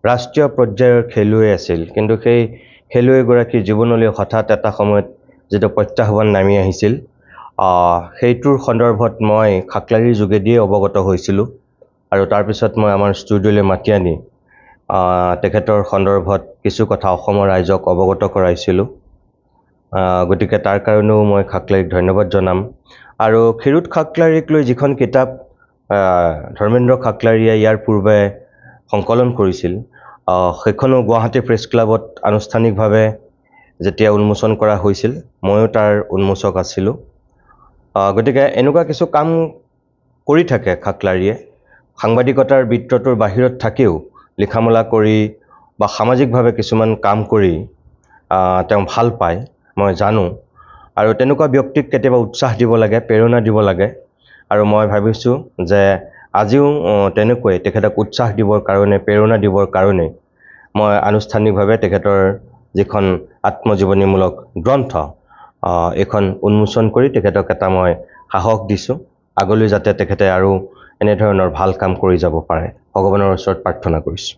ৰাষ্ট্ৰীয় পৰ্যায়ৰ খেলুৱৈ আছিল, কিন্তু সেই খেলুৱৈগৰাকীৰ জীৱনলৈ হঠাৎ এটা সময়ত যিটো প্ৰত্যাহ্বান নামি আহিছিল, সেইটোৰ সন্দৰ্ভত মই খাকলাৰীৰ যোগেদিয়ে অৱগত হৈছিলোঁ। আৰু তাৰপিছত মই আমাৰ ষ্টুডিঅ'লৈ মাতি আনি তেখেতৰ সন্দৰ্ভত কিছু কথা অসমৰ ৰাইজক অৱগত কৰাইছিলোঁ। গতিকে তাৰ কাৰণেও মই খাকলাৰীক ধন্যবাদ জনাম। আৰু ক্ষীৰোদ খাকলাৰীক লৈ যিখন কিতাপ ধৰ্মেন্দ্ৰ খাকলাৰীয়ে ইয়াৰ পূৰ্বে সংকলন কৰিছিল, সেইখনো গুৱাহাটী প্ৰেছ ক্লাবত আনুষ্ঠানিকভাৱে যেতিয়া উন্মোচন কৰা হৈছিল, ময়ো তাৰ উন্মোচক আছিলোঁ। গতিকে এনেকুৱা কিছু কাম কৰি থাকে খাকলাৰীয়ে। সাংবাদিকতাৰ বৃত্তটোৰ বাহিৰত থাকিও লিখা-মেলা কৰি বা সামাজিকভাৱে কিছুমান কাম কৰি তেওঁ ভাল পায়, মই জানো। আৰু তেনেকুৱা ব্যক্তিক কেতিয়াবা উৎসাহ দিব লাগে, প্ৰেৰণা দিব লাগে। আৰু মই ভাবিছোঁ যে আজিও তেনেকৈ তেখেতক উৎসাহ দিবৰ কাৰণে, প্ৰেৰণা দিবৰ কাৰণে মই আনুষ্ঠানিকভাৱে তেখেতৰ যিখন আত্মজীৱনীমূলক গ্ৰন্থ, এইখন উন্মোচন কৰি তেখেতক এটা মই সাহস দিছোঁ, আগলৈ যাতে তেখেতে আৰু এনেধৰণৰ ভাল কাম কৰি যাব পাৰে। ভগৱানৰ ওচৰত প্ৰাৰ্থনা কৰিছোঁ।